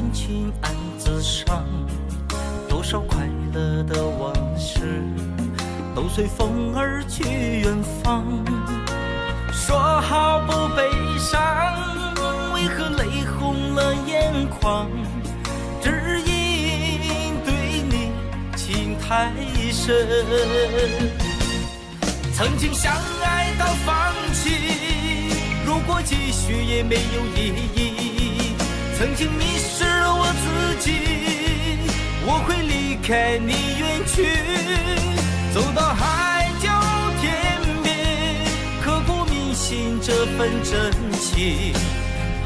心情暗自伤，多少快乐的往事都随风而去远方。说好不悲伤，为何泪红了眼眶？只因对你情太深。曾经相爱到放弃，如果继续也没有意义。曾经迷失了我自己，我会离开你远去，走到海角天边，刻骨铭心这份真情，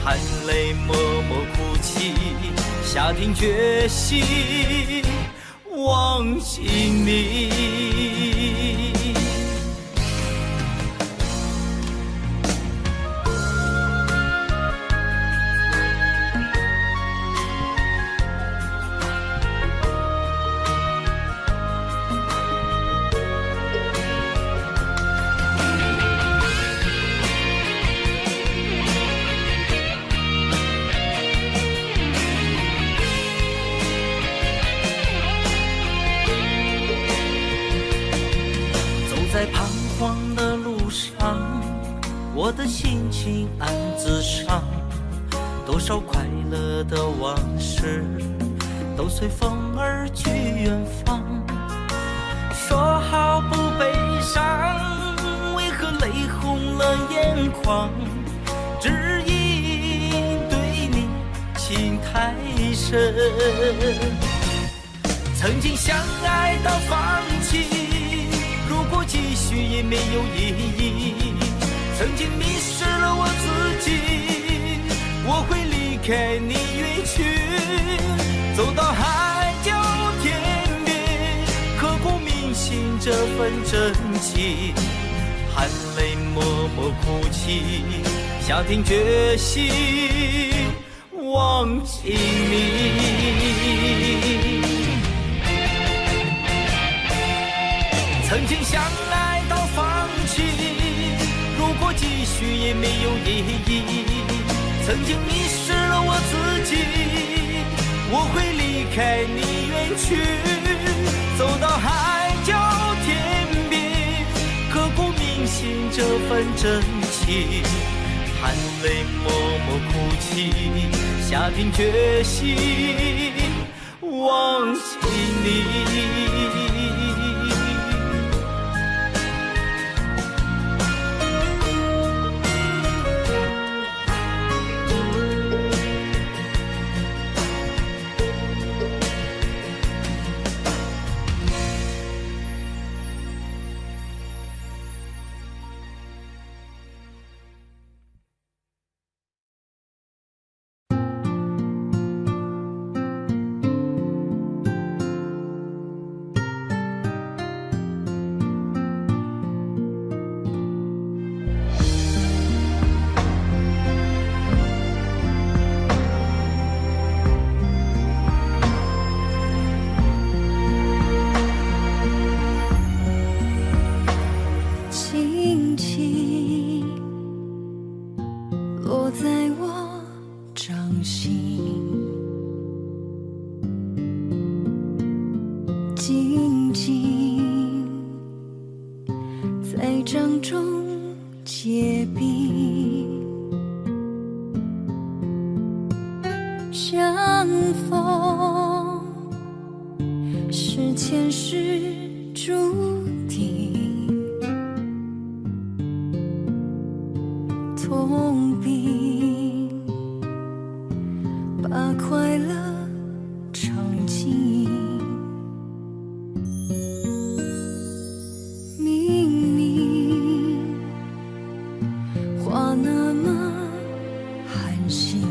含泪默默哭泣，下定决心忘记你。在彷徨的路上，我的心情暗自伤，多少快乐的往事都随风而去远方。说好不悲伤，为何泪红了眼眶？只因对你情太深。曾经相爱到放弃，如果继续也没有意义。曾经迷失了我自己，我会离开你远去，走到海角天边，刻骨铭心这份真情，含泪默默哭泣，下定决心忘记你。曾经相爱到放弃，如果继续也没有意义。曾经迷失了我自己，我会离开你远去，走到海角天边，刻骨铭心这份真情，含泪默默哭泣，下定决心忘记你。静静在掌中结冰，相逢是前世注定，痛并把快乐尝尽。明明话那么寒心，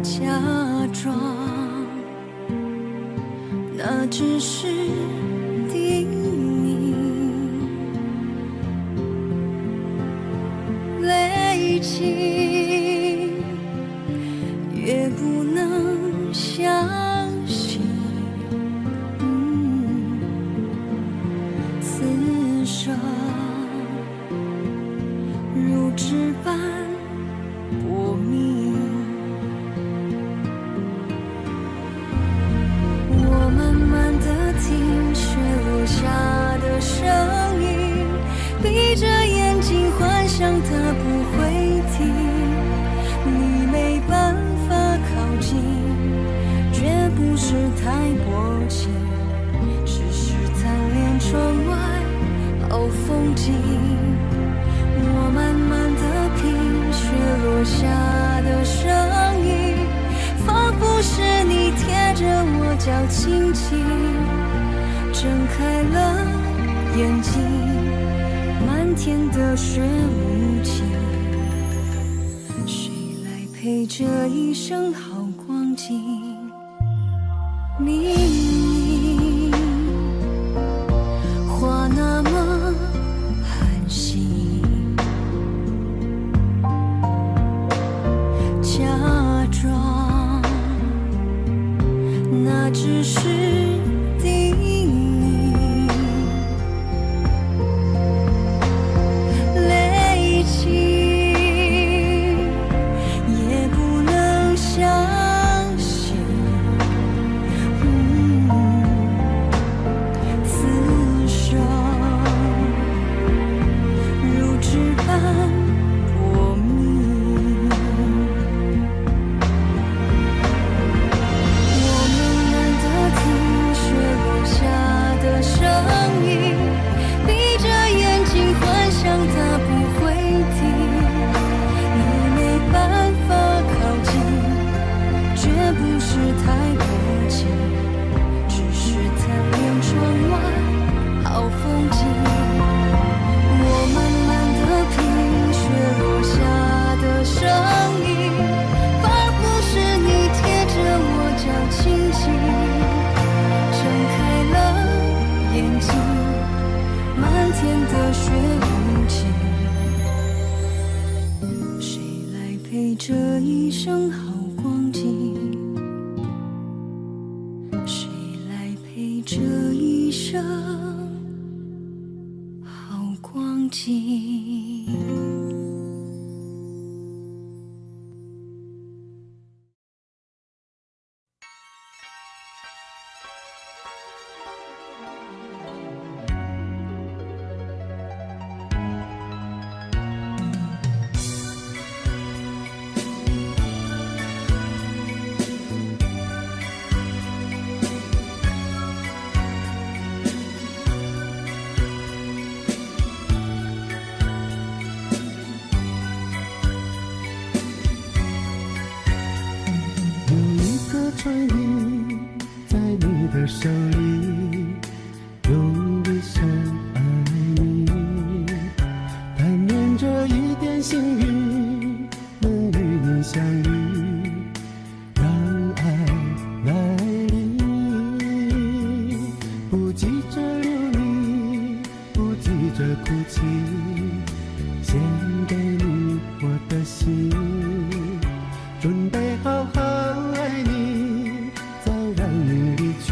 假装那只是叮咛，累积越不能相信，此生如纸般薄落下的声音，闭着眼睛幻想它不会停，你没办法靠近，绝不是太薄情，只是贪恋窗外好风景。我慢慢地品雪落下的声音，仿佛是你贴着我脚轻轻睁开了眼睛，漫天的雪无情，谁来陪这一生好光景？明明话那么寒心，假装那只是叮咛，泪尽也不能相信，此生如纸般薄命。我们难得听雪落下的声音，闭着眼睛幻想它不会停，你没办法靠近，绝不是太薄情，只是贪恋窗外好风景。我慢慢地品雪落下的声音，仿佛是你贴着我脚轻轻睁开了眼睛，漫天的雪无情，谁来陪这一生好光景？谁来陪这一生好光景？有一个传音在你的手里，用一生爱你，但愿这一点幸运能与你相遇，让爱来临。不急着流离，不急着哭泣，献给你我的心，准备好好爱你，再让你离去，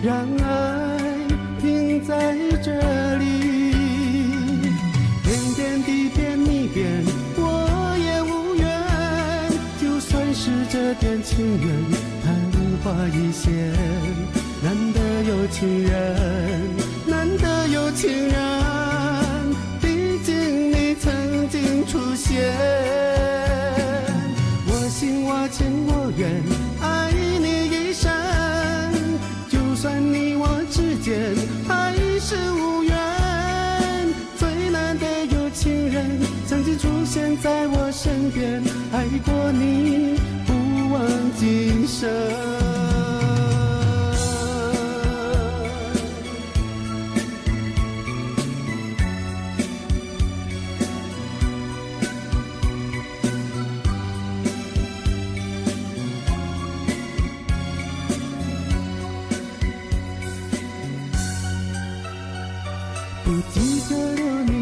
让爱停在这里。点点滴点你变，我也无怨，就算是这点情缘昙花一现，难得有情人，难得有情人，毕竟你曾经出现。我心我情我愿，爱你一生，就算你我之间还是无缘，最难得有情人曾经出现在我身边，爱过你不忘今生。不急着流离，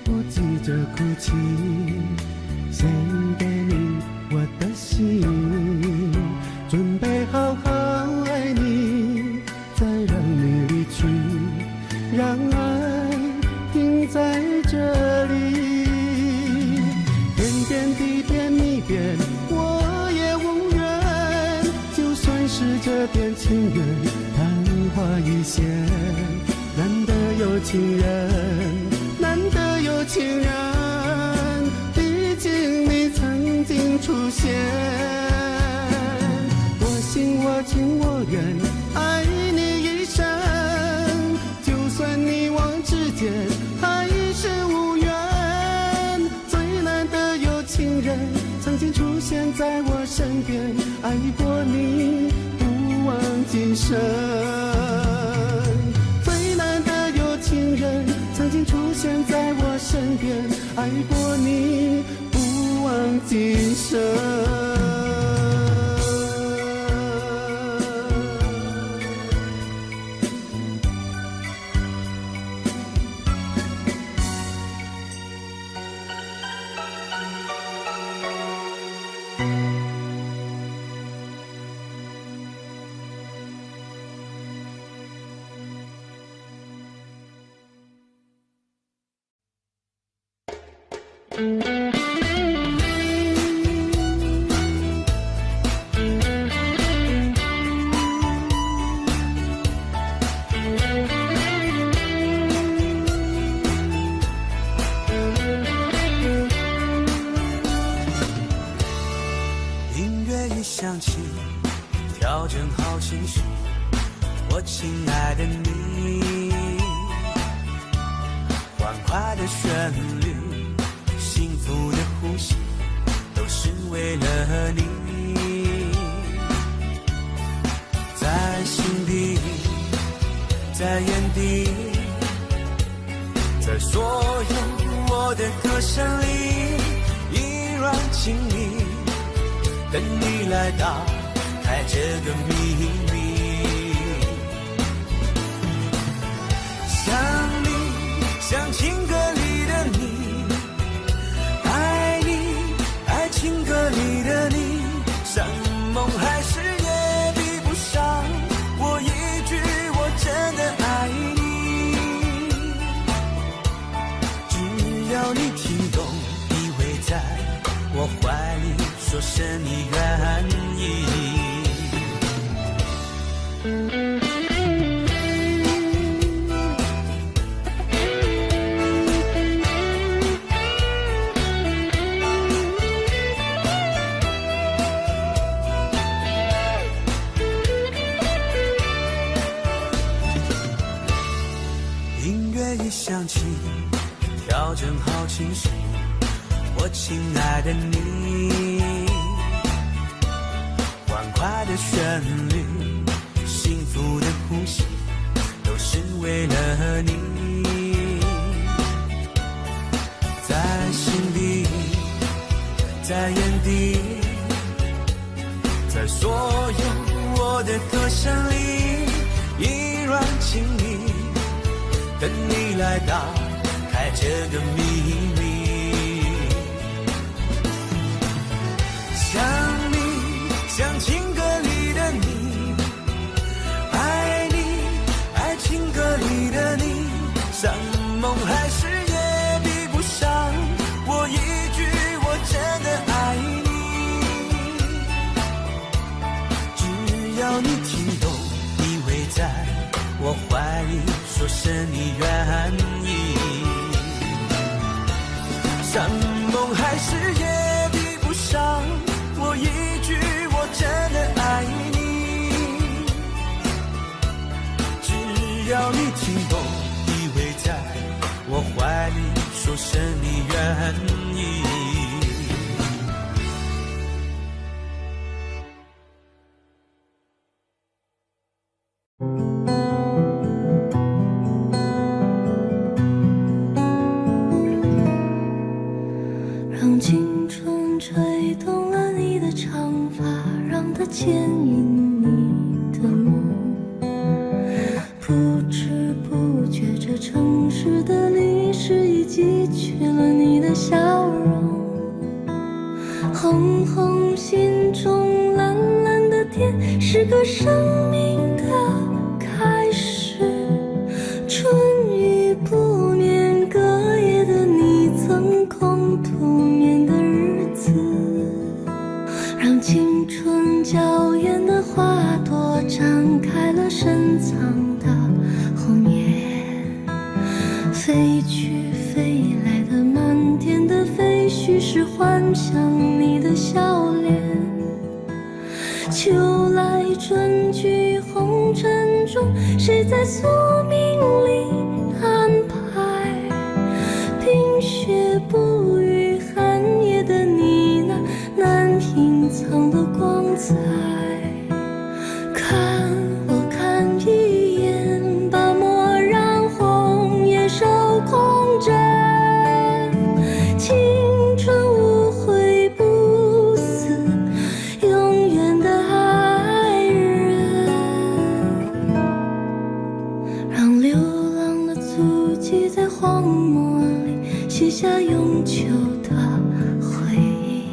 不急着哭泣，献给你我的心，准备好好爱你，再让你离去，让爱停在这里。点点滴点你变，我也无怨，就算是这点情缘昙花一现，难得有情人，难得有情人，毕竟你曾经出现。我心我情我愿，爱你一生，就算你我之间还是无缘。最难得有情人曾经出现在我身边，爱过你不忘今生。最难得有情人曾经出现在我身边，爱过你不忘今生。音乐一响起，调整好情绪，我亲爱的你，欢快的旋律，幸福的呼吸，都是为了你。在心底，在眼底，在所有我的歌声里，依然亲密，等你来打开这个秘密。想你，像情歌里的你，爱你，爱情歌里的你，像梦还是也比不上我一句我真的爱你。只要你听懂，依偎在我怀里，说声你愿意。音乐一响起，调整好情绪，我亲爱的你，欢快的旋律，幸福的呼吸，都是为了你。在心底，在眼底，在所有我的歌声里，依然亲密，等你来打开这个秘密。想你，像情歌里的你，爱你，爱情歌里的你，像梦还是也比不上我一句我真的爱你。只要你听懂，依偎在我怀里，说声你愿意。像梦还是也比不上我一句我真的爱你。只要你听懂，依偎在我怀里，说声你愿意。让青春吹动了你的长发，让它牵引你的梦。不知不觉，这城市的历史已记取了你的笑容。红红心中蓝蓝的天，是个生命的开始。春雨不眠，隔夜的你曾空独眠的日子，让青春娇艳的花朵展开了深藏飞去飞来的满天的飞絮，是幻想你的笑脸。秋来春去红尘中，谁在宿命里安排？冰雪不语寒夜的你那难隐藏的光彩。看我看一眼，把墨染红颜手空枕，青春无悔不死，永远的爱人。让流浪的足迹在荒漠里写下永久的回忆，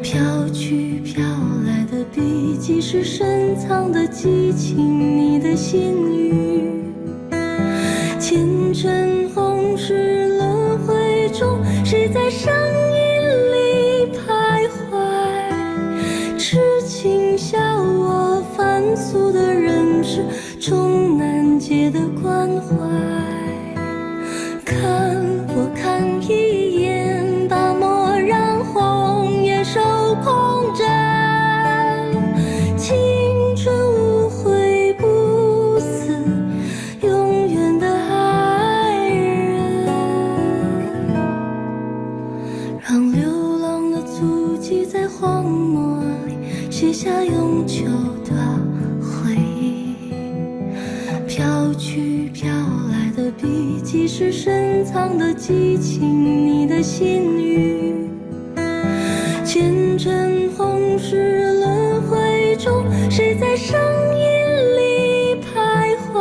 飘去飘来的笔迹是深藏的激情，你的心语。前尘红世轮回中，谁在声音里徘徊？痴情笑我凡俗的人世，终难解的关怀。看我看一眼，把墨染红颜手空枕，青春无悔不死，永远的爱人。让流浪的足迹在荒漠里写下永久的回忆，飘去飘来的笔迹是深藏的激情，你的心语。前尘红世轮回中，谁在声音里徘徊？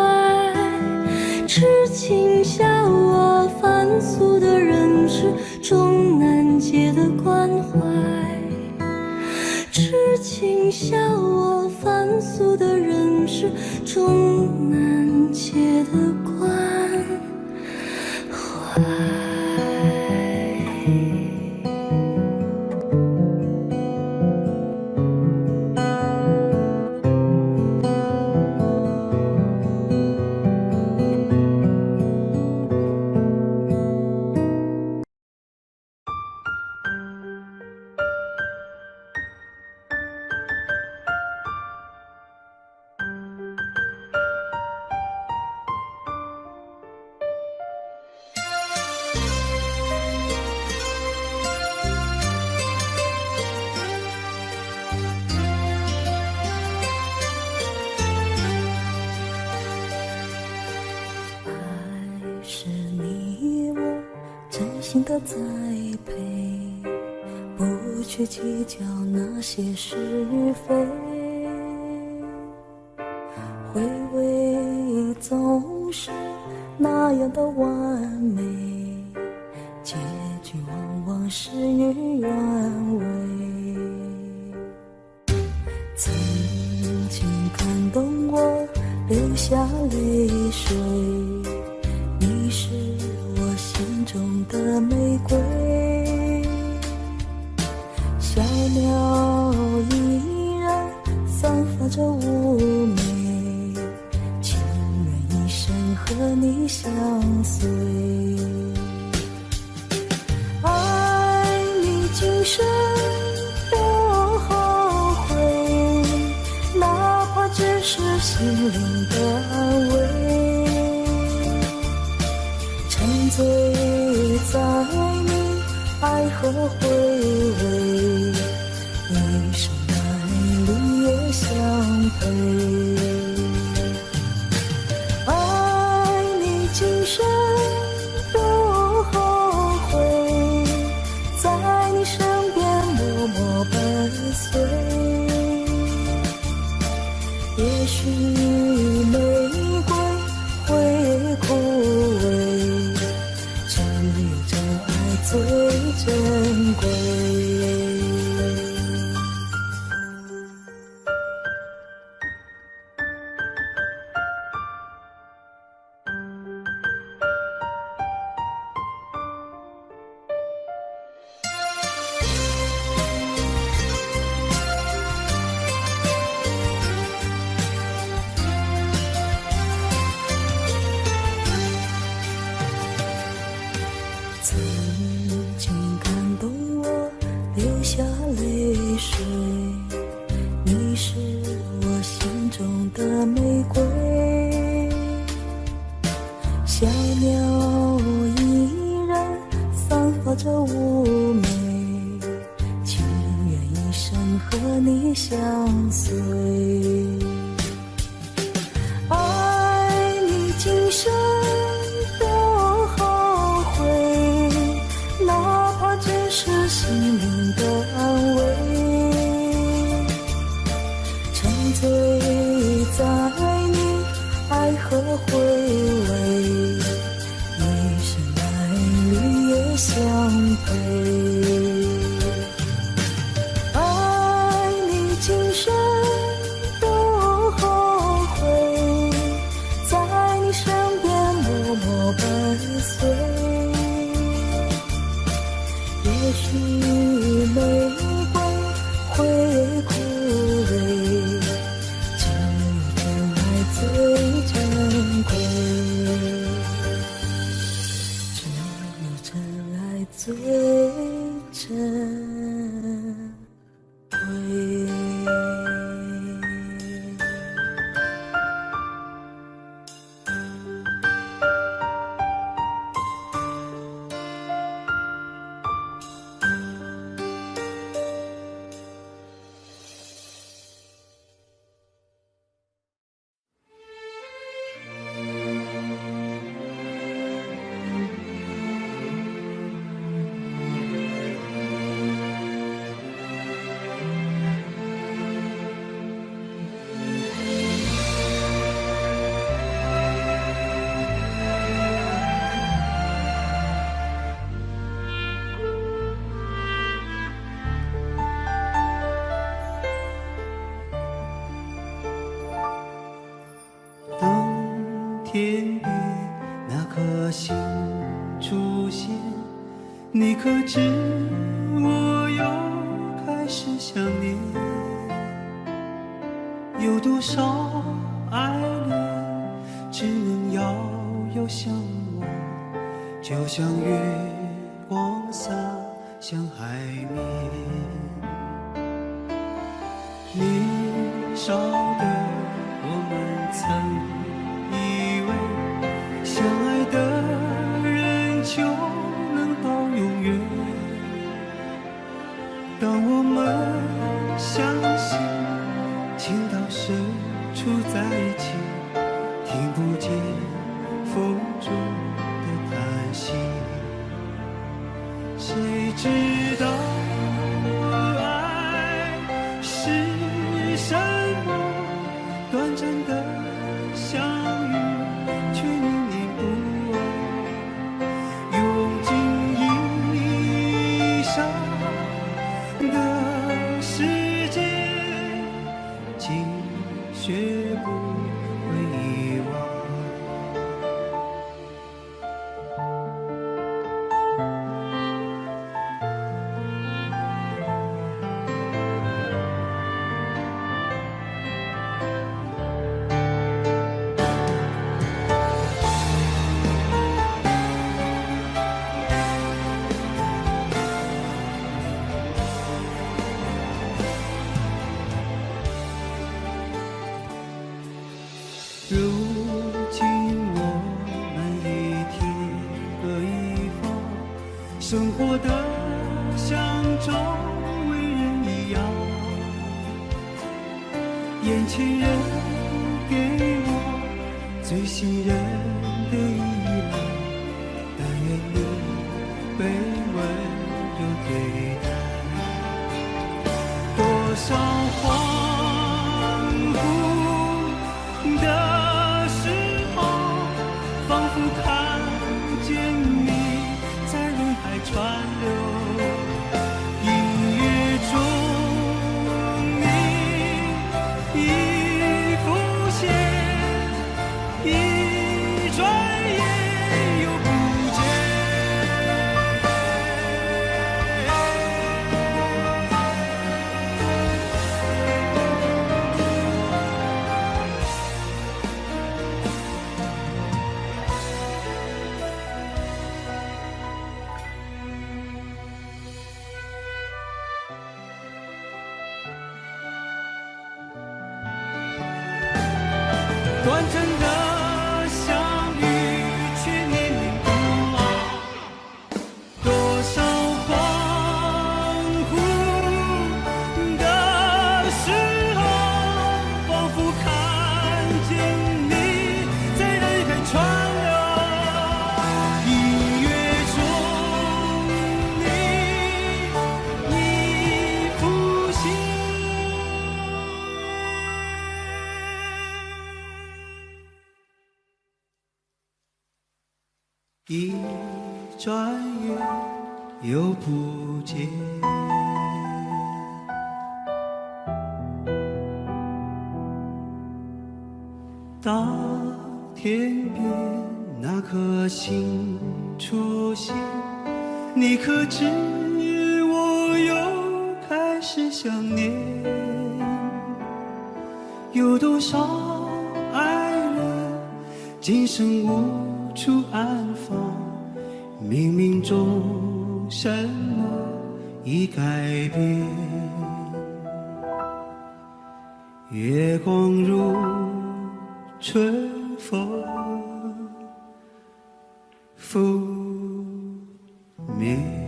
痴情笑我凡俗的人世，终难解的关怀。痴情笑我凡俗的人世，终难解的关怀。心的栽培，不去计较那些是与非，回味总是那样的完美，结局往往事与愿违。曾经感动我流下泪水，你是我心中的玫瑰，小鸟依然散发着妩媚，情愿一生和你相随。爱你今生不后悔，哪怕只是心灵的安慰，沉醉在你爱和回味，一生男女也相陪。爱你今生不后悔，在你身边默默伴随，也许玫瑰会枯萎，只有真爱最珍贵。下泪水。你是我心中的玫瑰，小鸟依然散发着妩媚，情愿一生和你相随。爱你今生多后悔，哪怕只是心灵的安慰。沉醉在你爱和回味，一生爱侣也相陪。爱你今生多后悔，在你身边默默伴随。也许玫瑰会枯萎，只有真爱最珍贵，只有真爱最珍贵。天边那颗星出现，你可知我又开始想念？有多少爱恋只能遥遥相望，就像月光洒向海面。年少的我们曾以为相爱的人就能到永远，当我们相信情到深处在一起，听不见风中的叹息，谁知道爱是什么？短暂的相遇却念念不忘，用尽一生的时间，竟学不会遗忘。如今我们一天各一方，生活的像周围人一样，眼前人给我最信任的依赖，但愿你被温柔对待。多少恍惚的时候，仿佛看见你在人海川流。音乐中你已浮现，一转眼又不见。一转眼又不见。大天边那颗星出现，你可知我又开始想念？有多少爱人今生无处安放，冥冥中什么已改变？月光如春风拂面。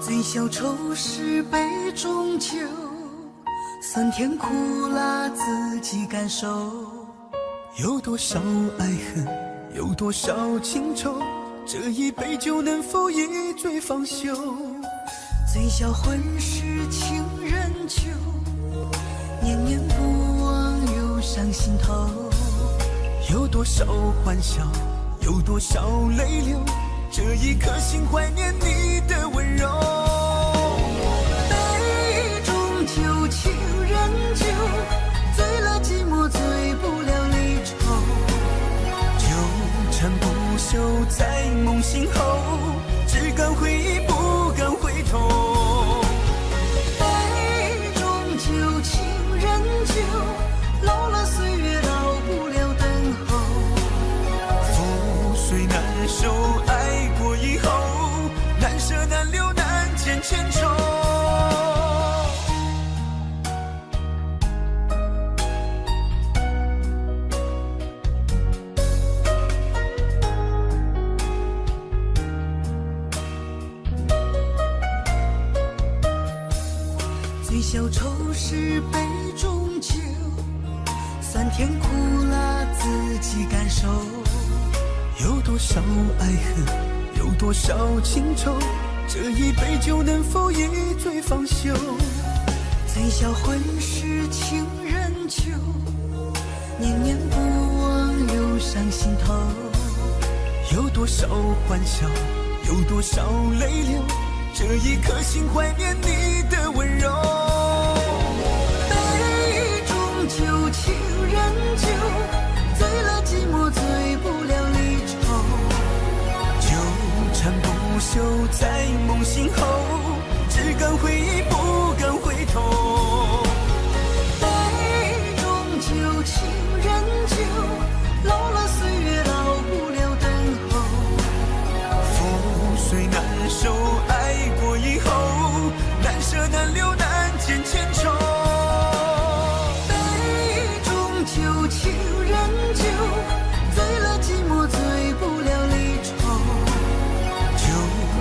醉消愁是杯中酒，酸甜苦辣自己感受。有多少爱恨，有多少情愁，这一杯酒能否一醉方休？醉销魂是情人酒，念念不忘又上心头。有多少欢笑，有多少泪流，这一颗心怀念你的温柔。杯中酒，情人酒，醉了寂寞，醉不了离愁。纠缠不休在梦醒后，只敢回忆不敢回头。杯中酒，情人酒，老了岁月老不了等候。覆水难收，爱过以后，难舍难留难见千愁。醉消愁是杯中酒，酸甜苦辣自己感受。有多少爱恨，有多少情愁，这一杯酒能否一醉方休？醉销魂是情人酒，念念不忘又上心头。有多少欢笑，有多少泪流，这一颗心怀念你的温柔。杯中酒，情人酒，醉了寂寞，醉不了离愁。纠缠不休在梦醒后，只敢回忆不敢回头。杯中酒，情人酒，老了岁月老不了等候。覆水难收，爱过以后，难舍难留难见千愁。杯中酒，情人酒，醉了寂寞，醉不了离愁。纠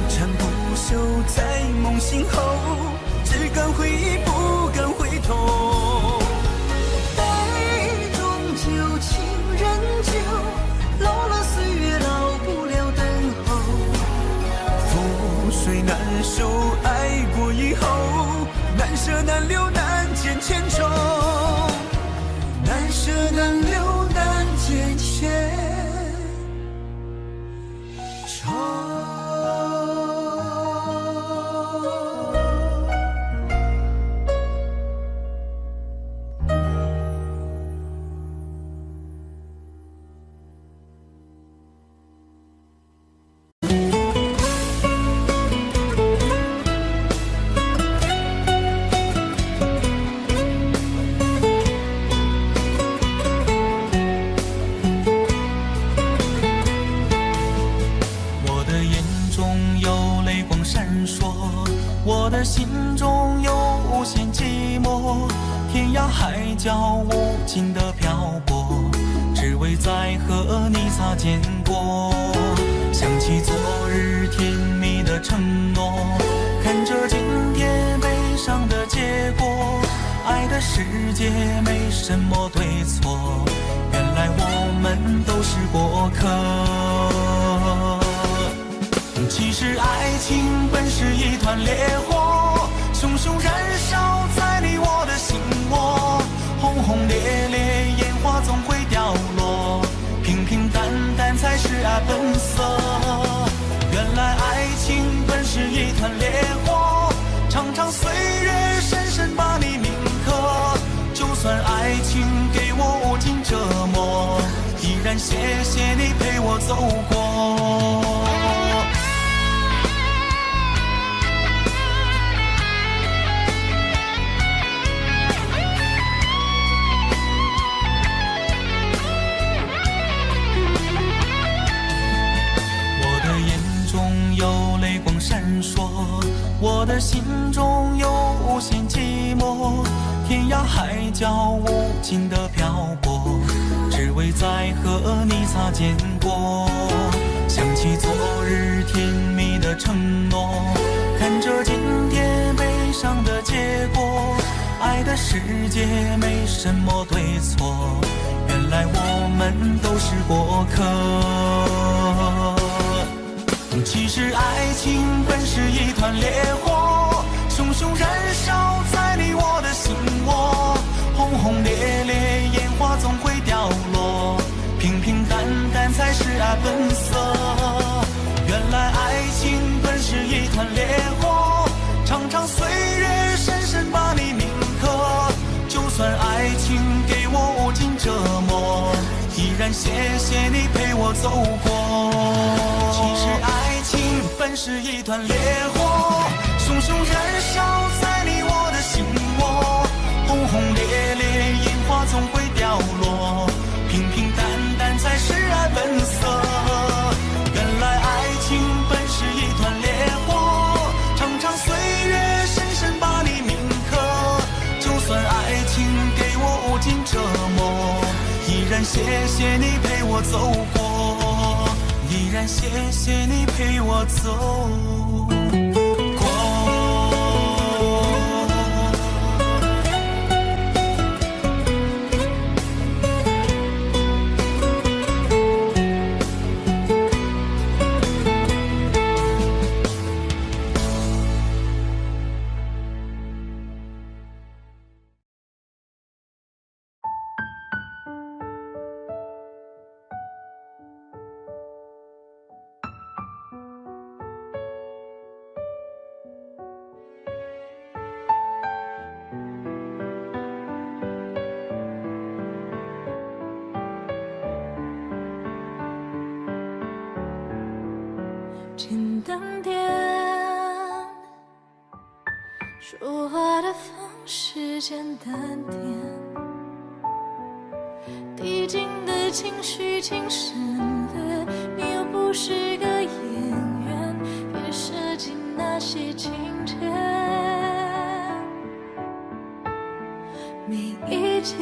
缠不休在梦醒后，只敢回忆不敢回头。杯中酒，情人酒，老了岁月老不了等候。覆水难收，爱过以后，难舍难留难见千愁。难舍难留难见千愁。我的心中有无限寂寞，天涯海角无尽的漂泊，只为再和你擦肩过。想起昨日甜蜜的诺，看着今天悲伤的结果，爱的世界没什么对错，原来我们都是过客。其实爱情本是一团烈火，熊熊燃烧在你我的心窝，轰轰烈烈烟花总会掉落，平平淡淡才是本色。原来爱情本是一团烈火，长长岁月深深把你铭刻，就算爱情给我无尽折磨，依然谢谢你陪我走过。我的心中有无限寂寞，天涯海角无尽的漂泊，只为再和你擦肩过。想起昨日甜蜜的承诺，看着今天悲伤的结果，爱的世界没什么对错，原来我们都是过客。其实爱情本是一团烈火，熊熊燃烧在你我的心窝，轰轰烈烈烟花总会掉落，平平淡淡才是本色。原来爱情本是一团烈火，长长岁月深深把你铭刻，就算爱情给我无尽折磨，依然谢谢你陪我走过。其实爱情本是一团烈火，熊熊燃烧在你我的心窝，轰轰烈烈烟花总会掉落，平平淡淡才是本色。原来爱情本是一团烈火，长长岁月深深把你铭刻，就算爱情给我无尽折磨，依然谢谢你陪我走过，依然谢谢你陪我走过。简单点，说话的方式简单点，递进的情绪轻声的，你又不是个演员，别设计那些情节。没意见，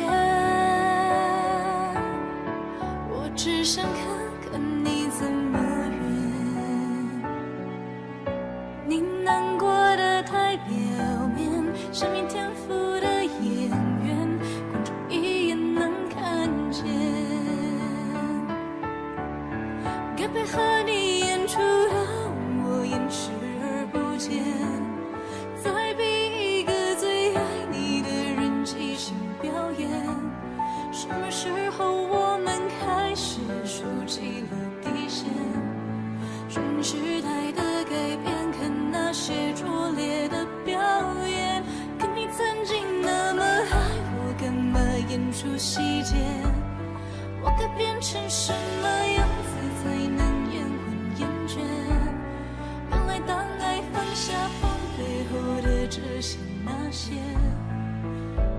我只想看看你怎么你难过的太表面，生命天赋的演员，观众一眼能看见。该配合你演出的我演视而不见，再逼一个最爱你的人即兴表演。什么时候我们开始竖起了底线？顺时代的改变，看那些拙劣的表演。可你曾经那么爱我，干嘛演出细节？我该变成什么样子才能延缓厌倦？原来当爱放下风背后的这些那些，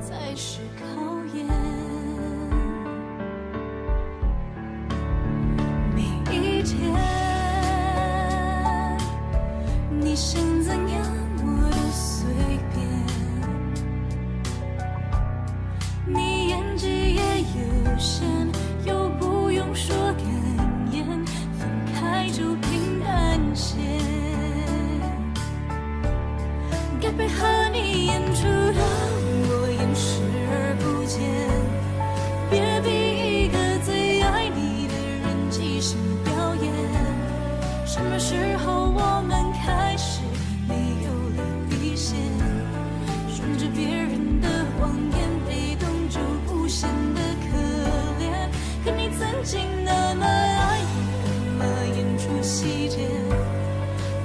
才是考验。没意见。你想怎样我都随便，你演技也有限，又不用说感言，分开就平淡些。视而不见。别逼一个最爱你的人即兴表演。什么时候我们开始没有了底线？顺着别人的谎言，被动就不显得可怜。可你曾经那么爱我，干嘛演出细节？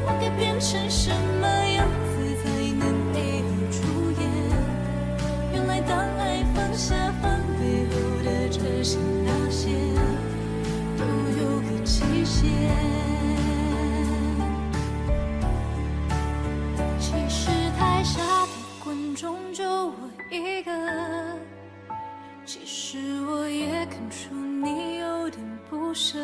我该变成什么样子才能配合出演？原来当爱放下放背后的这些那些，都有个期限。其实台下的观众就我一个，其实我也看出你有点不舍。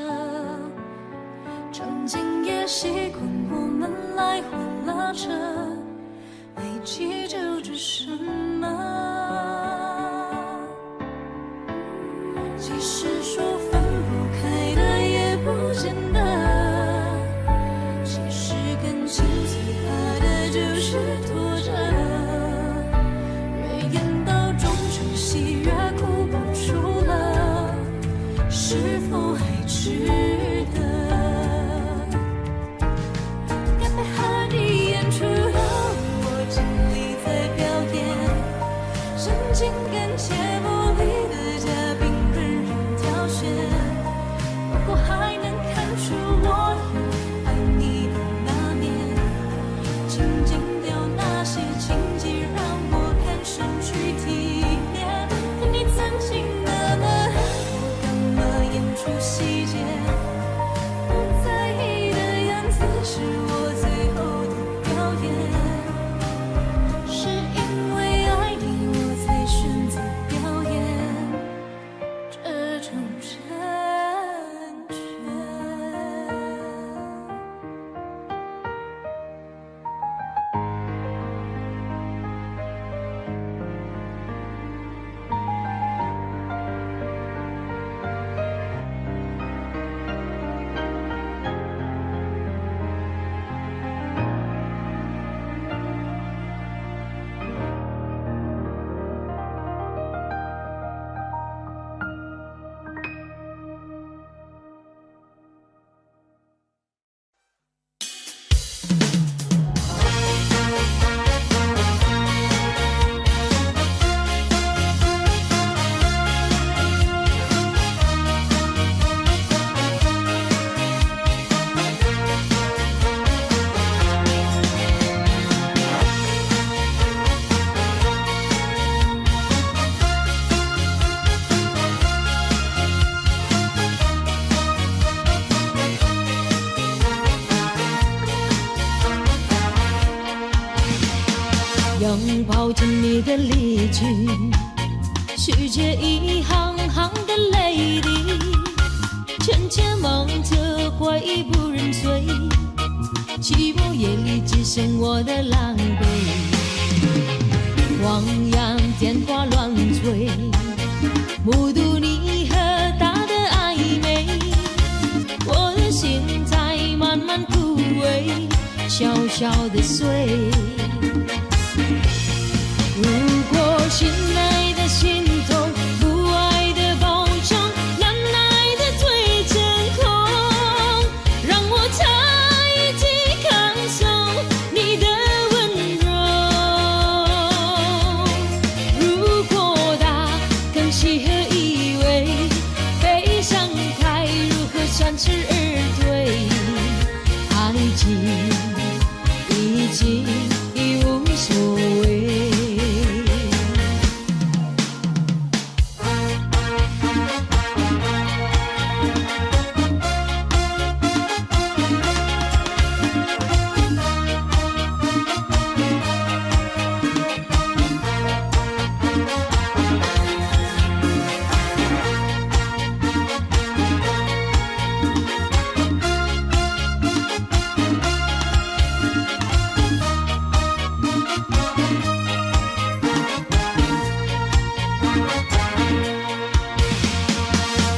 场景也习惯我们来回拉扯，没记住这什么。其实说分不开的也不见得，其实感情最怕的就是拖着，越演到中场戏越哭不出了，是否还值得？和你演出后，我尽力在表演，神经感节目里的嘉宾任人挑选。如果还能看出我有爱你的那面，请尽掉那些情节，让我看上去体面。可你曾经那么爱我，干嘛演出细节？不在意的样子是我最后的表演，是因为爱你我才选择表演这种成全。拥抱着你的离去，世界一行行的泪滴，渐渐忙着悔不认罪，寂寞夜里只剩我的狼狈。汪洋电话乱吹，目睹你和他的暧昧，我的心在慢慢枯萎，小小的碎。如果信赖的心痛，不爱的包装，难耐的最真空，让我差一级感受你的温柔。如果他更适合依偎，悲伤该如何三十而退？爱情已经无所谓。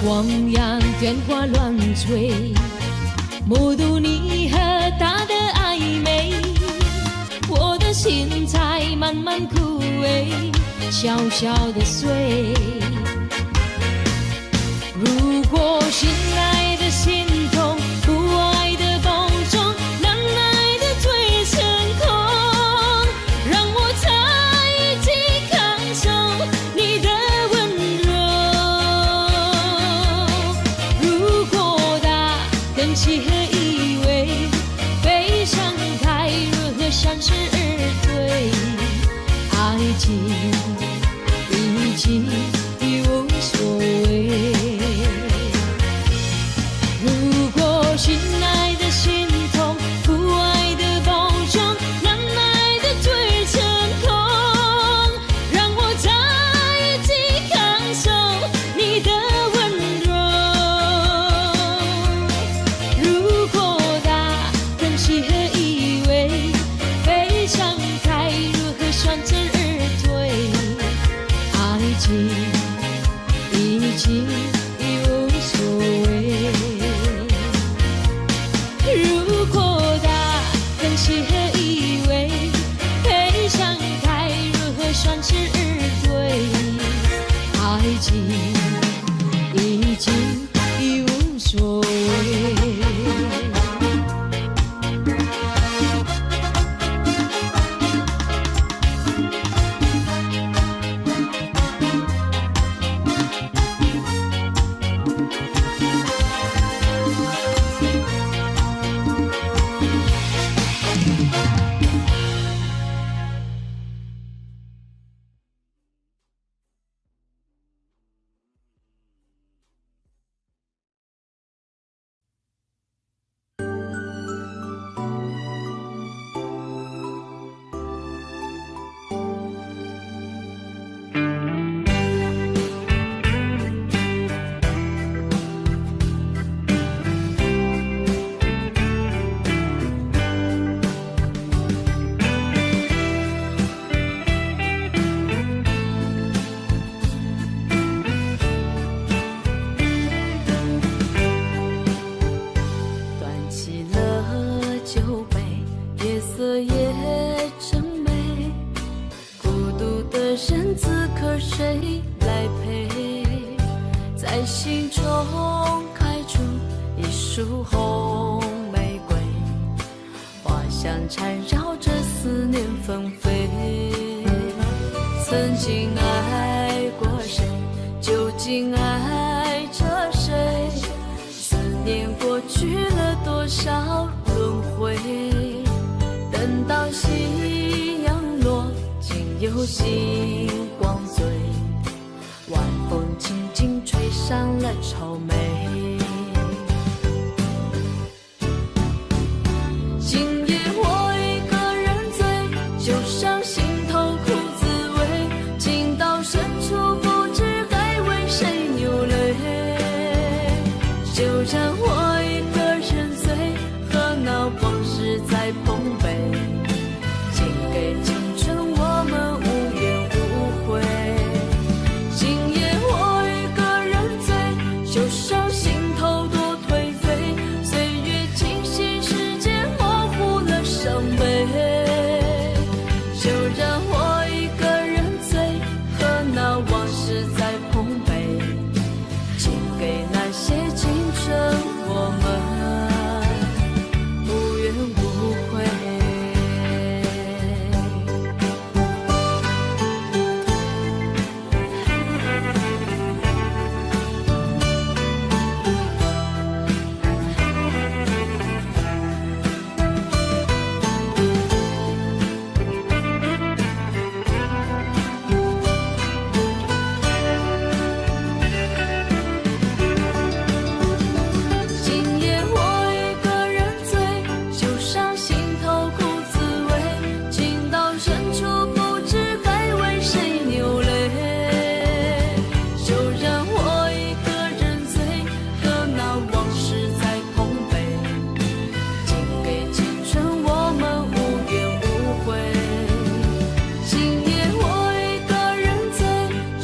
汪洋电话乱吹，目睹你和他的暧昧，我的心在慢慢枯萎，小小的碎。如果心爱的心痛，不爱的保重，难耐的嘴成空，让我在一起感受你的温柔。如果大跟契合依偎，悲伤该如何相视而对？爱情已经已无所谓。如果心爱的心痛，不爱的保重，难耐的嘴成空，让我在一起感受你的温柔。如果大跟契合依偎，悲伤该如何相视而对？爱情已经已无所谓。如果大跟契合依偎，悲伤该如何相视而对？爱情已经已无所谓。端起了酒杯，夜色也真美。孤独的人此刻谁来陪？在心中开出一束红玫瑰，花香缠绕着思念纷飞。曾经爱过谁，究竟爱着谁？思念过去了多少轮回？等到夕阳落，竟有星光醉，晚风轻轻吹上了愁眉。今夜我一个人醉，就像心头苦滋味，情到深处不知该为谁流泪。就让我一个人醉，和那往事在碰杯，请给青春我们无怨无悔。今夜我一个人醉，就像心头多颓废，岁月清晰，时间模糊了伤悲。就让我一个人醉，和那往事在碰杯，请给那些青春我们无怨无悔。今夜我一个人醉，就像心头苦滋味，情到深处不知该为谁流泪。就让我一个人醉，和那往事在碰杯，请给青春我们无怨无悔。今夜我一个人醉，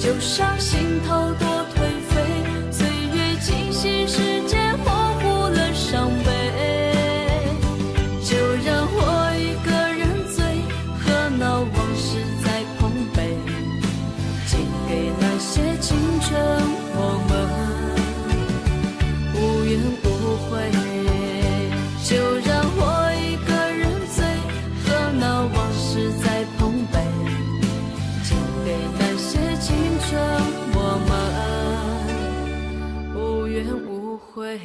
就像心头多颓废，岁月清晰，时间模糊了伤悲。就让我一个人醉，和那往事在碰杯，给那些青春，我们无怨无悔。就让我一个人醉，和那往事在碰杯。请给那些青春，我们无怨无悔。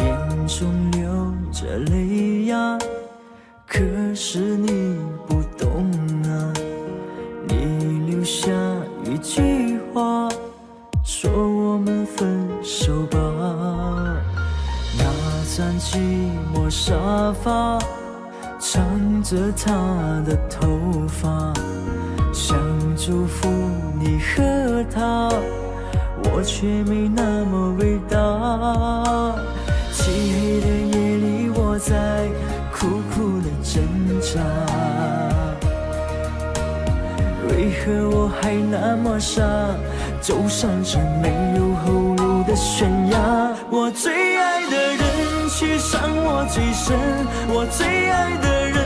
眼中流着泪呀，可是你不懂啊。你留下一句话，说我们分手吧。那张寂寞沙发，藏着她的头发，想祝福你和他，我却没那么伟大。漆黑的夜里，我在苦苦的挣扎，为何我还那么傻，走上这没有后路的悬崖？我最爱的人却伤我最深，我最爱的人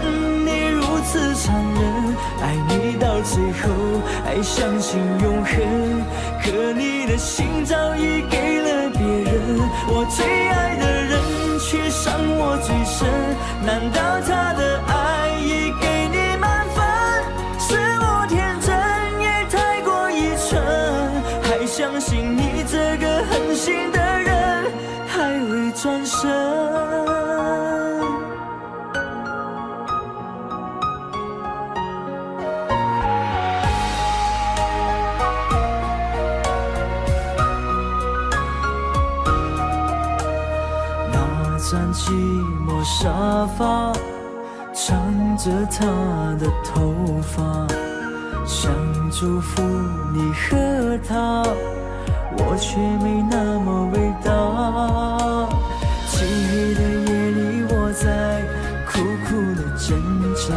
你如此残忍，爱你到最后还相信永恒，可你的心早已给了别人。我最爱的人却伤我最深，难道他的爱已给你满分？是我天真也太过愚蠢，还相信你这个狠心的人还会转身。张寂寞沙发，藏着她的头发，想祝福你和他，我却没那么伟大。漆黑的夜里，我在苦苦的挣扎，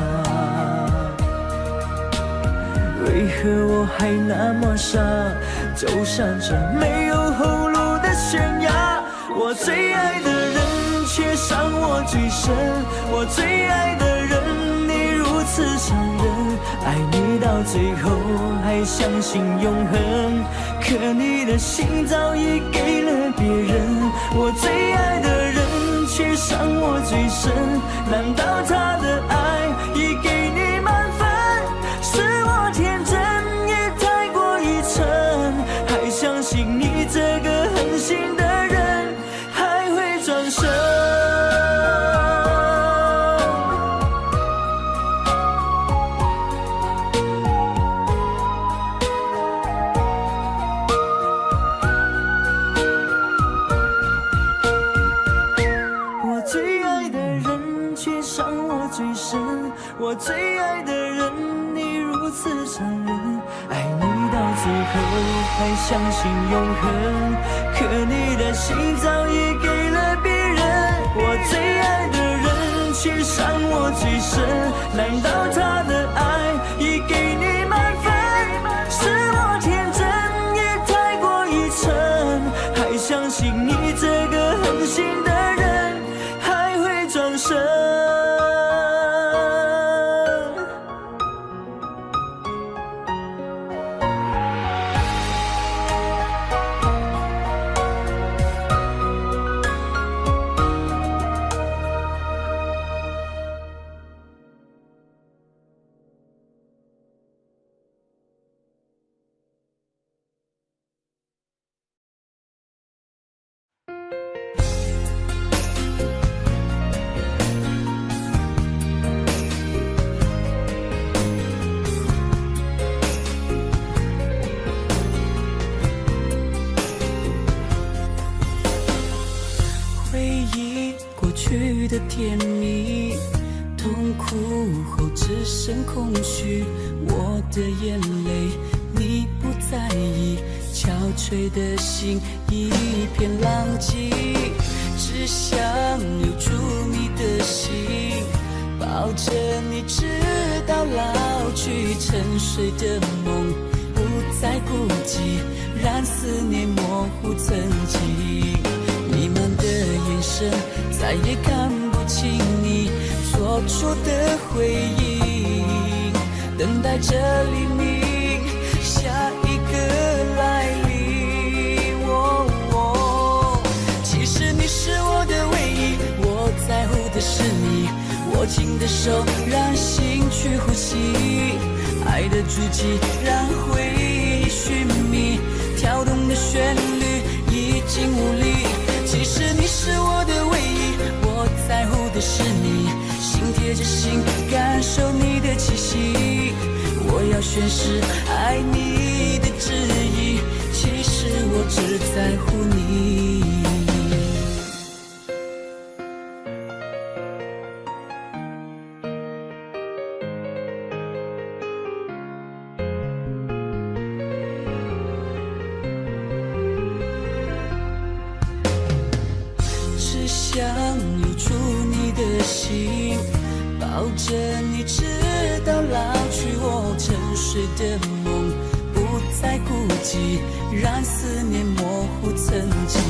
为何我还那么傻，走上这没有后路的悬崖？我最爱的人却伤我最深，我最爱的人你如此残忍，爱你到最后还相信永恒，可你的心早已给了别人。我最爱的人却伤我最深，难道他的爱已给你满分？是我天真也太过愚蠢，还相信你这个狠心的人还会转身。我最爱的人你如此残忍，爱你到最后还相信永恒，可你的心早已给了别人。我最爱的人却伤我最深，难道他的爱已给你满分？是我天真也太过愚蠢，还相信你这个狠心的人还会转身。甜蜜，痛苦后只剩空虚。我的眼泪你不在意，憔悴的心一片狼藉，只想留住你的心，抱着你直到老去。沉睡的梦不再孤寂，让思念模糊曾经。弥漫的眼神再也看不清你做出的回应，等待着黎明，下一个来临。其实你是我的唯一，我在乎的是你，握紧的手让心去呼吸，爱的足迹让回忆寻觅，跳动的旋律已经无力。其实你是我的唯一，我在乎的是你，心贴着心感受你的气息，我要宣誓爱你的旨意，其实我只在乎你。只想留住你的心，抱着你直到老去。我沉睡的梦不再孤寂，让思念模糊曾经。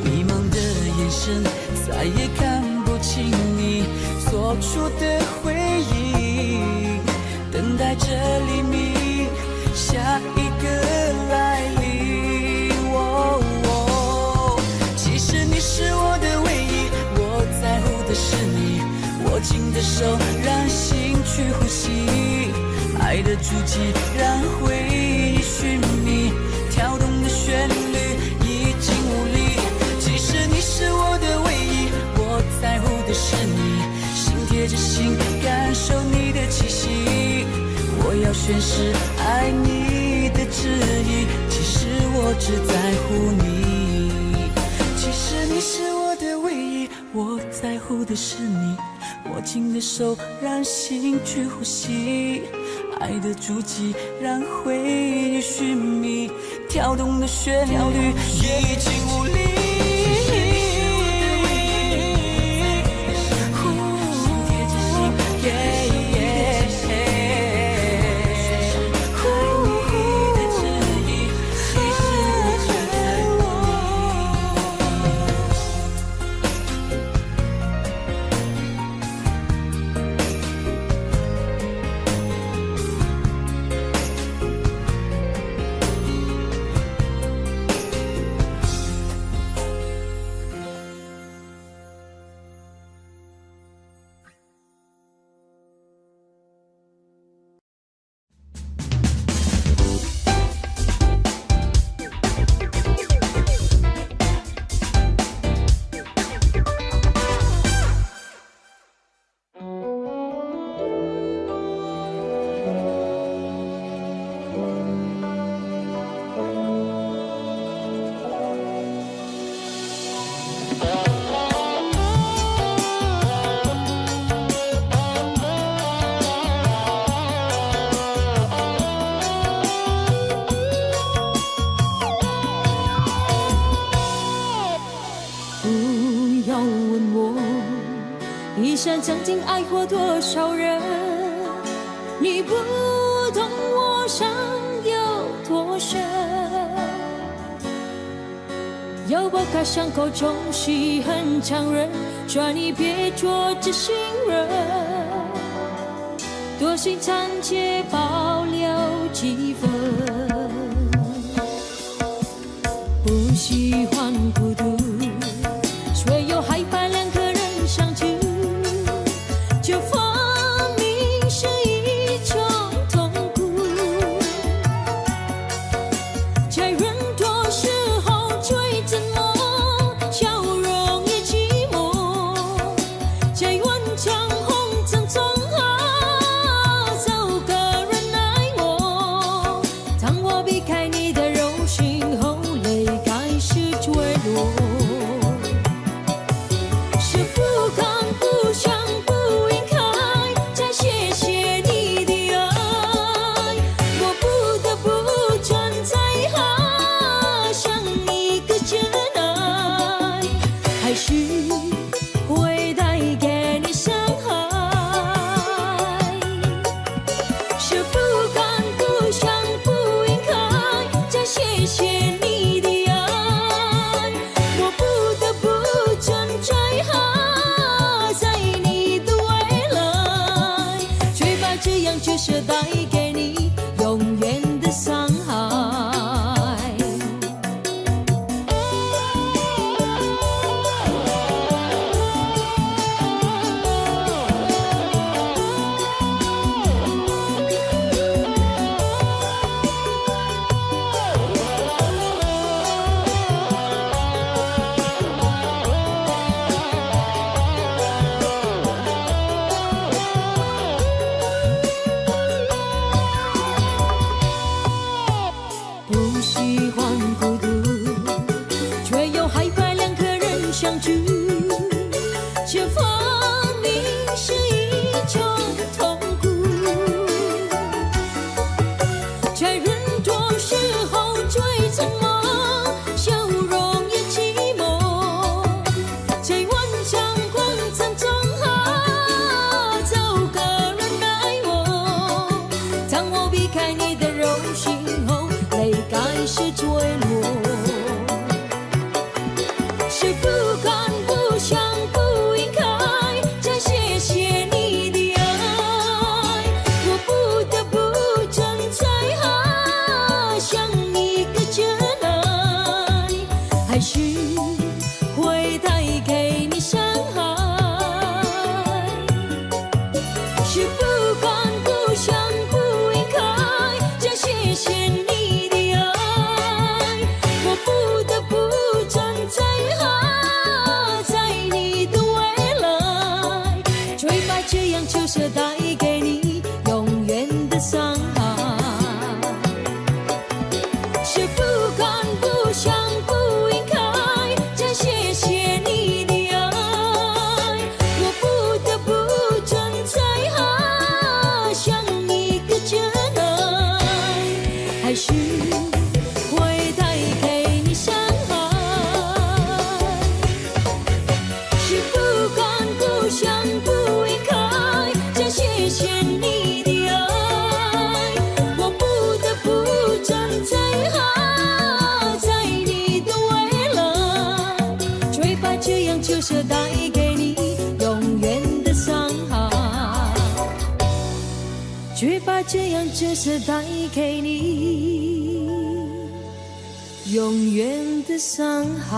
迷茫的眼神再也看不清你做出的回应，等待着黎明，下一个来临。其实你是我的唯一，我在乎的是你，握紧的手让心去呼吸，爱的足迹让回忆寻觅，跳动的旋律已经无力。其实你是我的唯一，我在乎的是你，心贴着心感受你的气息，我要宣誓爱你的旨意，其实我只在乎你。其实你是我的唯一，我在乎的是你，握紧的手让心去呼吸，爱的足迹让回忆寻觅，跳动的旋律已经无力。一生曾经爱过多少人，你不懂我伤有多深。要剥开伤口，总是很残忍，劝你别做知心人。多心暂且保留几分，不喜欢孤独，却又害怕两个人相处。就分明是一种痛苦，在人多时候最折磨，笑容也寂寞，在万丈红尘中找个人爱我。当我避开你的柔情后，泪开始坠落，是不甘这样就舍带给你永远的伤害。不喜欢孤独，却又害怕两个人相聚，这分明是一种痛苦。在人多时候最沉默，笑容也寂寞，在万丈光层中找个人爱我。当我避开你的柔情后，泪开始坠落，是不敢不想不应该再谢谢你的爱，我不得不站在向你的真爱，还是会带给你伤害，是不敢不想不应该再谢谢你的爱，我不得不站在你的未来，最怕这样就舍带给你永远的伤害，是不敢不想不应该再谢谢你的爱，我不得不站在向你的真爱，还是会带给你伤害，是不敢不想不应该再谢谢你的爱，我不得不站在你的未来，最怕这样就舍带给你永远的伤害，最怕这样就舍带给你永远的伤害。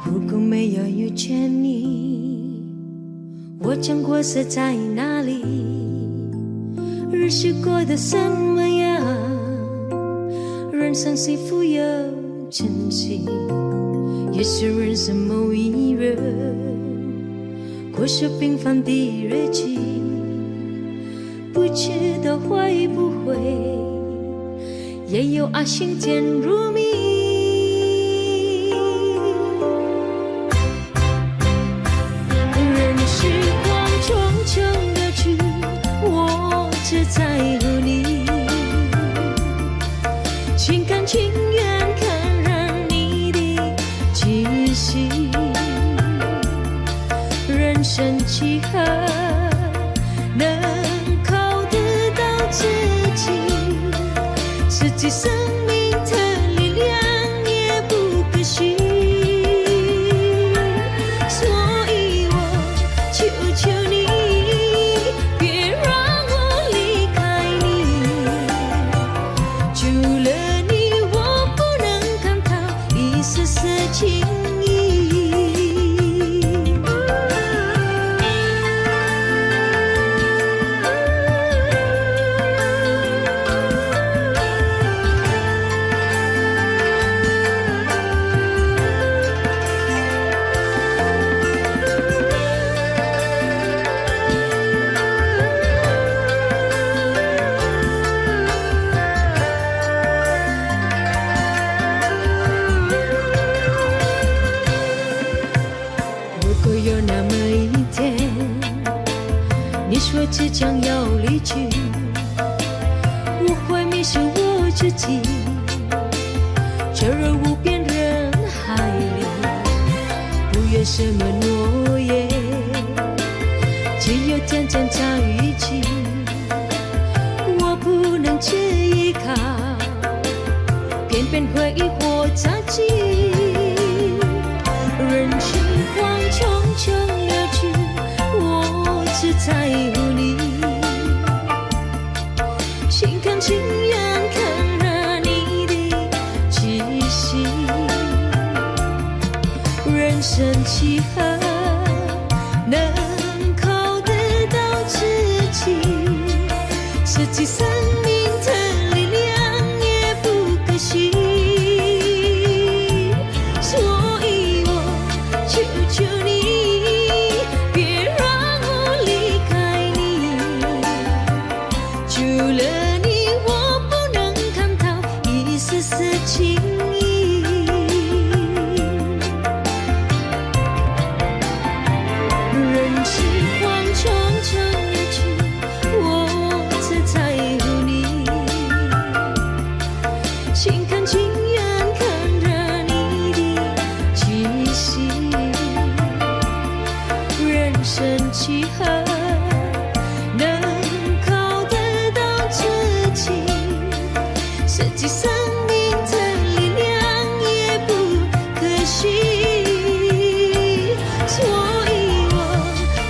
如果没有遇见你，我将活塞在哪里？日子过得怎么样？人生是否有珍惜？也许人生某一日，过着平凡的日子，不知道会不会也有爱情甜如蜜。只在乎你，心甘情愿感染你的气息，人生几何能靠得到自己，自己生命的力量也不可惜，所以我求求你，别让情意。说即将要离去，我会迷失我自己，坠入无边人海里，不愿什么诺言，只有天真在一起。我不能只依靠，偏偏回忆活在记忆。人群慌匆匆流去，我只在乎你，心甘情愿看着你的气息。人生几何能靠得到自己？实际生命的力量也不可惜。求你，别让我离开你。除了你，我不能看到一丝丝情意。人群慌匆匆而去，我只在乎你，心甘情愿看着你的气息。人生几何能靠得到自己？实际生命的力量也不可惜。所以我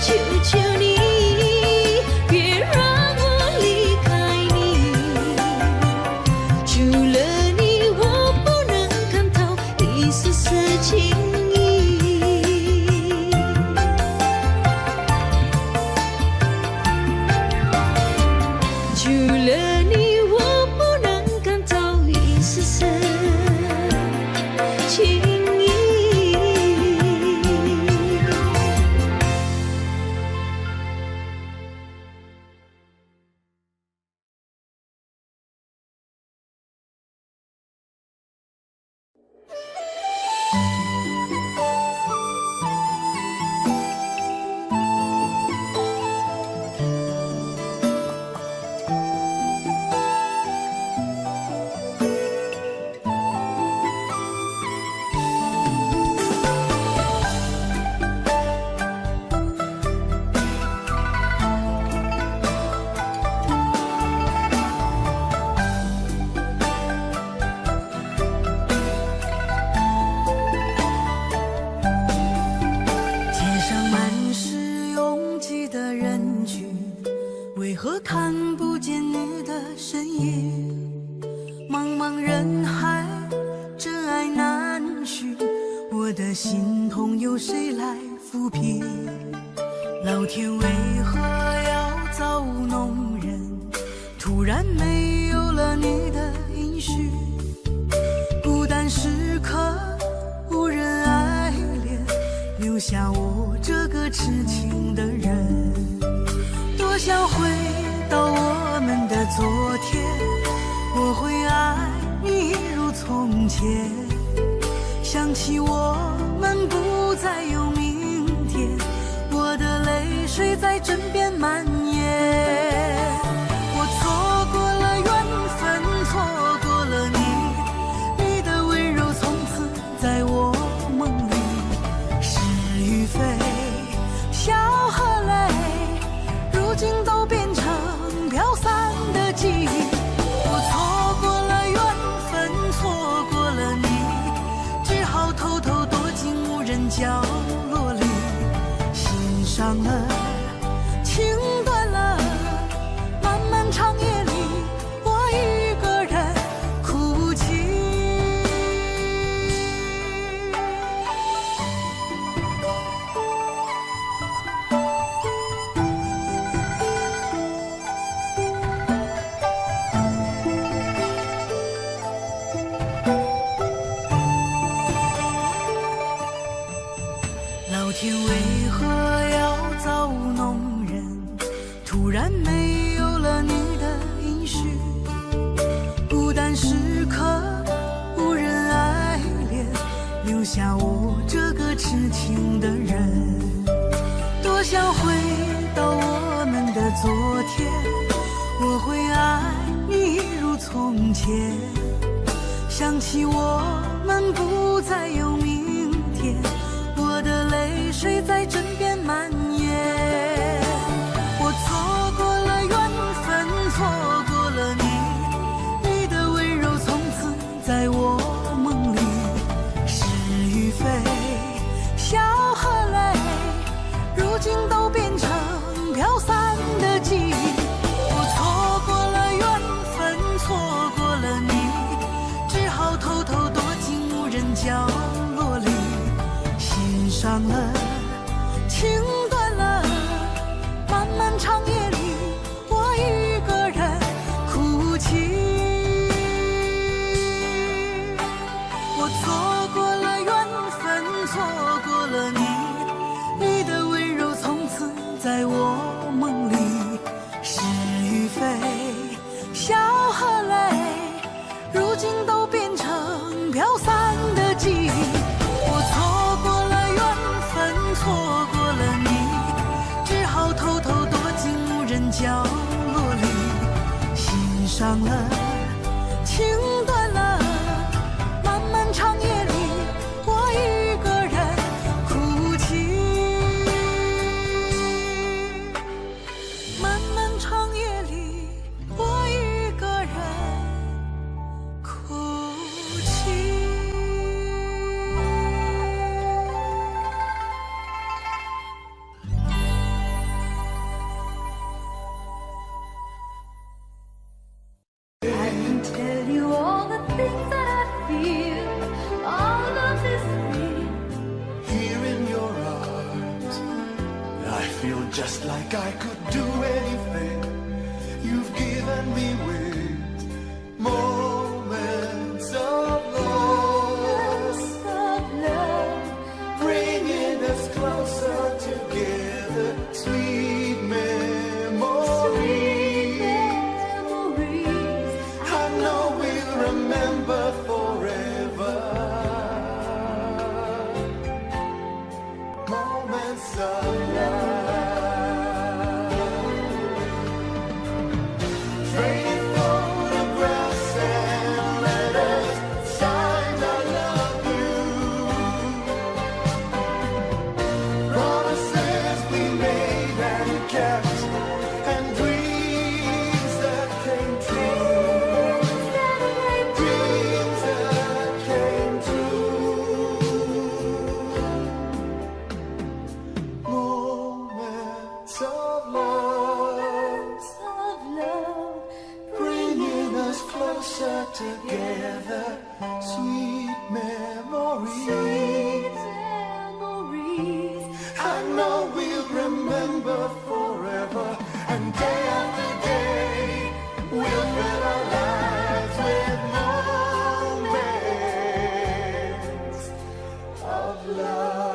求求你，别让我离开你。除了你，我不能看透一丝丝情意。除了你，我不能感到一丝丝情意。街上满是拥挤的人群，为何看不见你的身影？茫茫人海，真爱难寻，我的心痛有谁来抚平？老天为何要造物弄人？突然没有了你的音讯，孤单时刻无人爱怜，留下我这个痴情的人。多想回到我们的昨天，我会爱你如从前。想起我们不再有明天，我的泪水在枕边蔓延。我错过了缘分，错过了你，你的温柔从此在我梦里。是与非，笑和泪，如今都变成飘散的记忆。我错过了缘分，错过了你，只好偷偷躲进无人角落里，心伤了，情断了，漫漫长夜里，我一个人哭泣。老天为何要造物弄人？突然没有了你的音讯，孤单时刻无人爱怜，留下我这个痴情的人。多想回到我们的从前，想起我们不再有明天，我的泪水在枕边蔓延。我错过了缘分，错过了你，你的温柔从此在我梦里。是与非，笑和泪，如今都变成飘散的记忆。我错过了缘分，错过了你，只好偷偷躲进无人角落里，心伤了，情断了，漫漫长夜里，我一个人哭泣。我错过了缘分，错过了你，你的温柔从此在我梦里。是与非，笑和泪，如今都变成飘散的记忆。我错过了缘分，错过了你，只好偷偷躲进无人角落里，心伤了，情断了，漫漫长夜里，我一个人哭泣。漫漫长夜里，我一个人哭泣。I can tell you all the things that I feel. All of this real. Here in your arms, I feel just like I could do anything. You've given me wings, moments of love, bringing us closer together, sweet memories. I know we'll remember forever. Moments of love. Trade photographs and letters, signed I love you. Promises we made and kept, and dreams that came true. Dreams that came true. Moments of love, bringing us closer together. Sweet memories. I know we'll remember forever, and day after day we'll fill our lives with moments of love.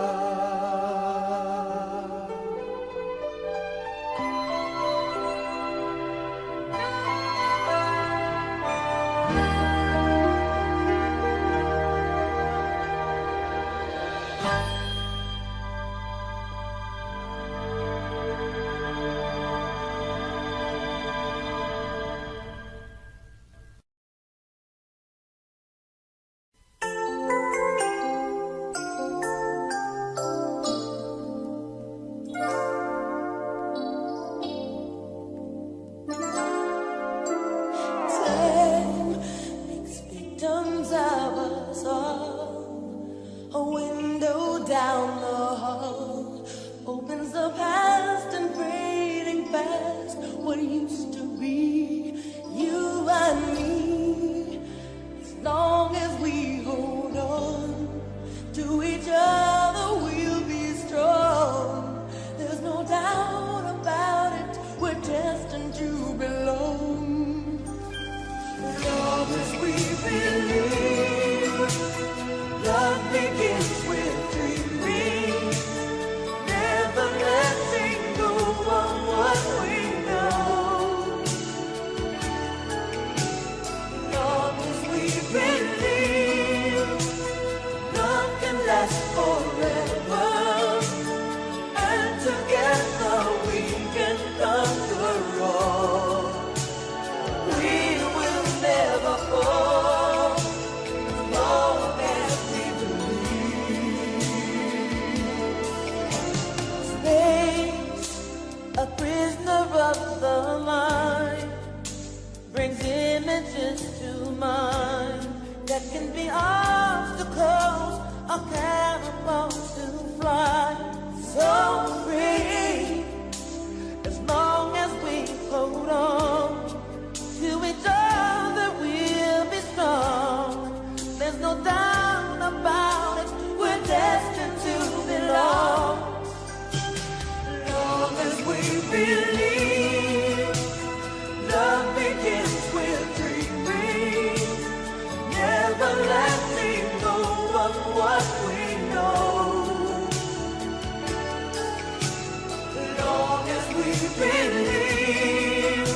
believe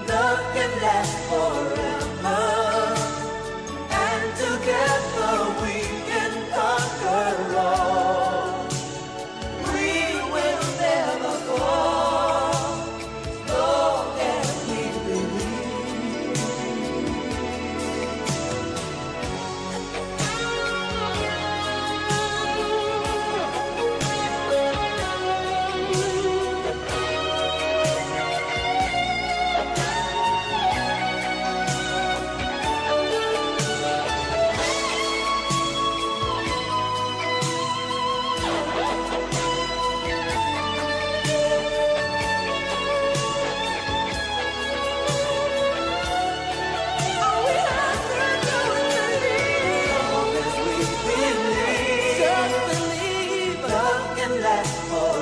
love can last forever, and together we can conquer all. We will never fall, as long as we believe. All we have to do is believe. As long as we believe, just believe love can last forever.